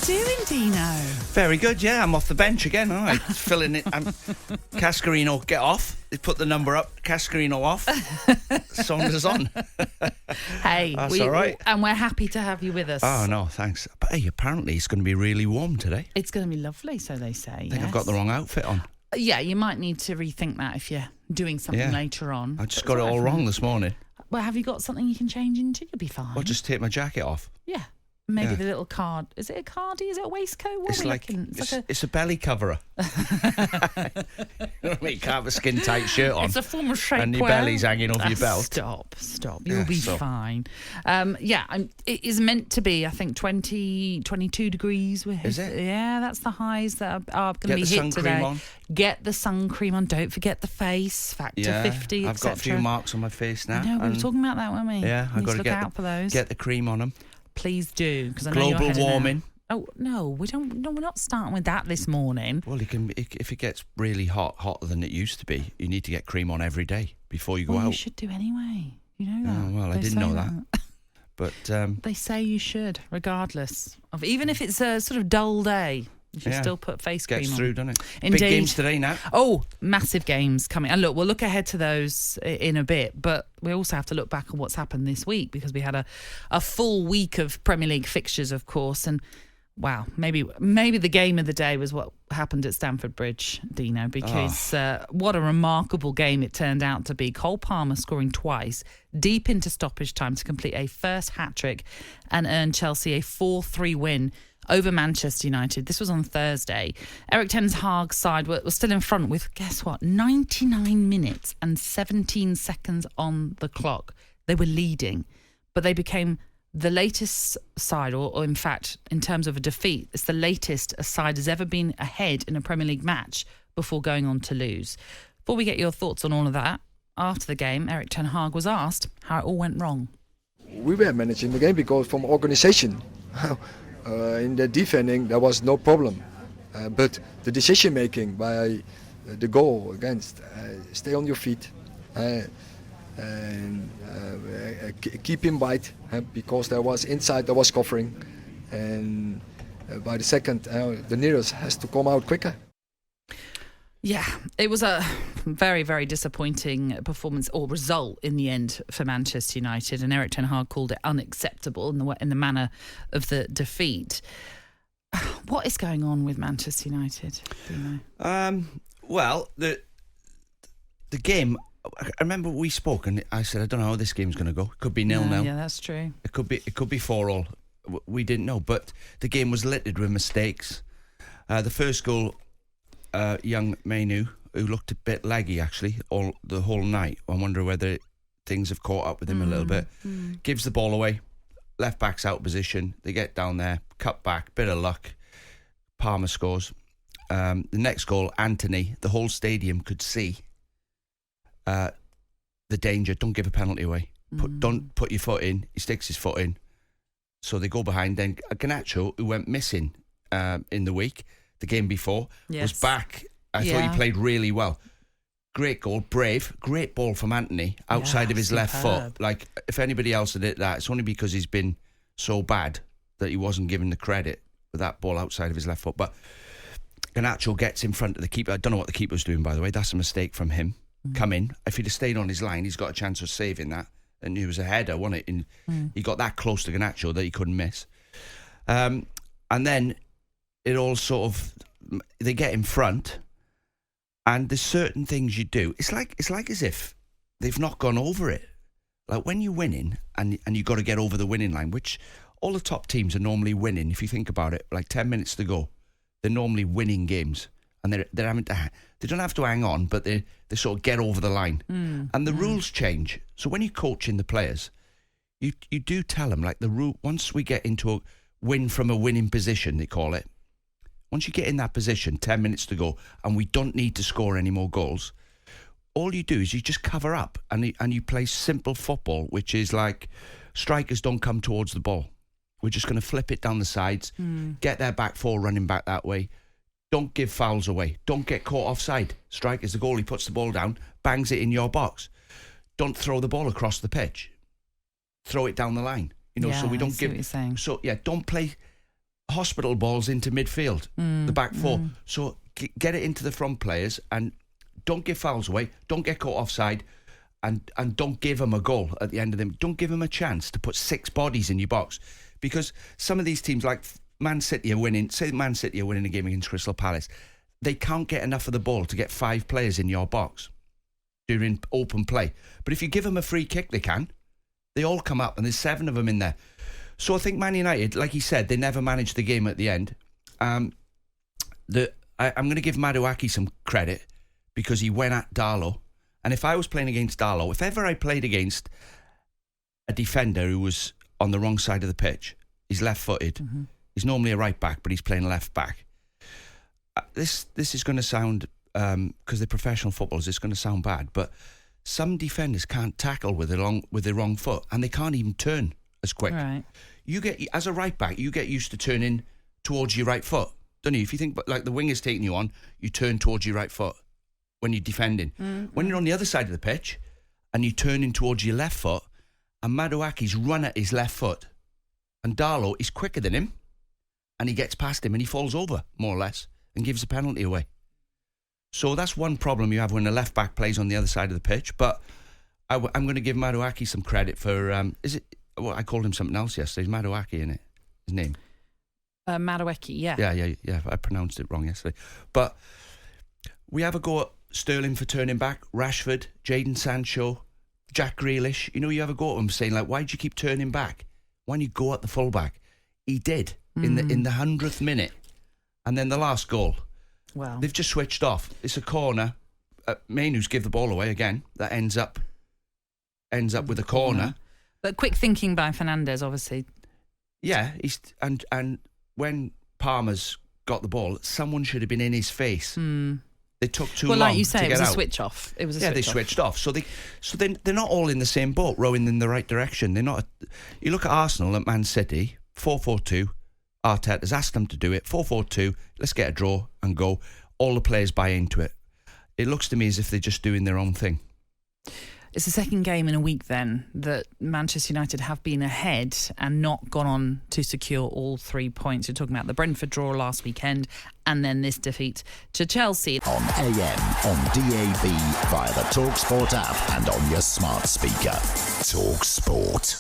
doing, Dino? Very good, yeah. I'm off the bench again, aren't I? Filling it. Cascarino, get off. They put the number up. Cascarino off. Saunders on. Hey, that's all right. And we're happy to have you with us. Oh, no, thanks. But hey, apparently it's going to be really warm today. It's going to be lovely, so they say. I think I've got the wrong outfit on. Yeah, you might need to rethink that if you're doing something later on. I just got it all wrong this morning. Well, have you got something you can change into? You'll be fine. I'll just take my jacket off. Yeah. Maybe the little card. Is it a cardi? Is it a waistcoat? What it's like it's a belly coverer. You know what I mean? You can't have a skin tight shirt on. It's a form of shapewear. And your belly's hanging over your belt. Stop. You'll be fine. It is meant to be, I think, 22 degrees. Is it? Yeah, that's the highs that are going to be hit today. Cream on. Get the sun cream on. Don't forget the face. Factor 50, I've got a few marks on my face now. No, we were talking about that, weren't we? Yeah, I've got to look out for those. Get the cream on them. Please do, because I know global warming. Oh no, we don't. No, we're not starting with that this morning. Well, if it gets really hotter than it used to be, you need to get cream on every day before you go out. You should do anyway. You know that. Oh, well, I didn't know that. But they say you should, regardless of, even if it's a sort of dull day. You should still put face cream on. Gets through, doesn't it? Indeed. Big games today now. Oh, massive games coming. And look, we'll look ahead to those in a bit, but we also have to look back on what's happened this week, because we had a full week of Premier League fixtures, of course, and wow, maybe the game of the day was what happened at Stamford Bridge, Dino, because what a remarkable game it turned out to be. Cole Palmer scoring twice, deep into stoppage time to complete a first hat-trick and earn Chelsea a 4-3 win over Manchester United. This was on Thursday. Erik ten Hag's side was still in front with, guess what, 99 minutes and 17 seconds on the clock. They were leading, but they became the latest side, or in fact, in terms of a defeat, it's the latest a side has ever been ahead in a Premier League match before going on to lose. Before we get your thoughts on all of that, after the game, Erik ten Hag was asked how it all went wrong. We were managing the game because from organisation. In the defending, there was no problem. But the decision making by the goal against, stay on your feet, and keep him wide, because there was inside, there was covering. And by the second, the nearest has to come out quicker. Yeah, it was a very, very disappointing performance or result in the end for Manchester United, and Erik ten Hag called it unacceptable in the manner of the defeat. What is going on with Manchester United? Do you know? Well, the game. I remember we spoke, and I said, I don't know how this game's going to go. It could be 0-0. Yeah, that's true. It could be 4-4. We didn't know, but the game was littered with mistakes. The first goal. Young Mainu, who looked a bit laggy actually the whole night. I wonder whether things have caught up with him a little bit. Gives the ball away, left back's out of position. They get down there, cut back, bit of luck. Palmer scores. The next goal, Anthony, the whole stadium could see the danger. Don't give a penalty away. Don't put your foot in. He sticks his foot in. So they go behind. Then Garnacho, who went missing in the week, the game before, was back. I thought he played really well. Great goal, brave, great ball from Anthony outside of his left foot. Like, if anybody else had hit that, it's only because he's been so bad that he wasn't given the credit with that ball outside of his left foot. But Garnacho gets in front of the keeper. I don't know what the keeper's doing, by the way. That's a mistake from him. Come in. If he'd have stayed on his line, he's got a chance of saving that. And he was a header, wasn't it? And he got that close to Garnacho that he couldn't miss. And then it all sort of, they get in front, and there's certain things you do. It's like as if they've not gone over it. Like when you're winning and you got to get over the winning line, which all the top teams are normally winning. If you think about it, like 10 minutes to go, they're normally winning games, and they're having to. They don't have to hang on, but they sort of get over the line, and the rules change. So when you're coaching the players, you do tell them, like, the rule. Once we get into a win from a winning position, they call it. Once you get in that position, 10 minutes to go, and we don't need to score any more goals, all you do is you just cover up and you play simple football, which is like strikers don't come towards the ball. We're just going to flip it down the sides, get their back four running back that way. Don't give fouls away. Don't get caught offside. Strikers, the goalie puts the ball down, bangs it in your box. Don't throw the ball across the pitch. Throw it down the line. So we don't give. What you're saying. So, don't play hospital balls into midfield, the back four. So get it into the front players and don't give fouls away. Don't get caught offside, and don't give them a goal at the end of them. Don't give them a chance to put 6 bodies in your box, because some of these teams, like Man City, are winning. Say Man City are winning a game against Crystal Palace. They can't get enough of the ball to get 5 players in your box during open play. But if you give them a free kick, they can. They all come up, and there's 7 of them in there. So I think Man United, like he said, they never managed the game at the end. I'm going to give Maduaki some credit because he went at Darlow. And if I was playing against Darlow, if ever I played against a defender who was on the wrong side of the pitch, he's left-footed. He's normally a right back, but he's playing left back. This is going to sound, because they're professional footballers, it's going to sound bad, but some defenders can't tackle with their wrong foot, and they can't even turn as quick. Right. You get, as a right back, you get used to turning towards your right foot, don't you? If you think like the winger's taking you on, you turn towards your right foot when you're defending. When you're on the other side of the pitch and you're turning towards your left foot, and Maduaki's run at his left foot, and Darlow is quicker than him, and he gets past him and he falls over, more or less, and gives a penalty away. So that's one problem you have when a left back plays on the other side of the pitch. But I'm going to give Maduaki some credit for, well, I called him something else yesterday. Is Maduaki in it? His name? Madueke, yeah. Yeah. I pronounced it wrong yesterday. But we have a go at Sterling for turning back, Rashford, Jadon Sancho, Jack Grealish. You know, you have a go at him saying, like, why do you keep turning back? Why don't you go at the fullback? He did in the 100th minute. And then the last goal. Wow. They've just switched off. It's a corner. Mainu's give the ball away again. That ends up with a corner. But quick thinking by Fernandes, obviously. Yeah, and when Palmer's got the ball, someone should have been in his face. They took too long to get out. Well, like you say, it was a switch off. They switched off. So they're not all in the same boat, rowing in the right direction. They're not. You look at Arsenal at Man City, 4-4-2. Arteta's asked them to do it. 4-4-2. Let's get a draw and go. All the players buy into it. It looks to me as if they're just doing their own thing. It's the second game in a week then that Manchester United have been ahead and not gone on to secure all 3 points. You're talking about the Brentford draw last weekend and then this defeat to Chelsea. On AM, on DAB, via the talkSPORT app and on your smart speaker. talkSPORT.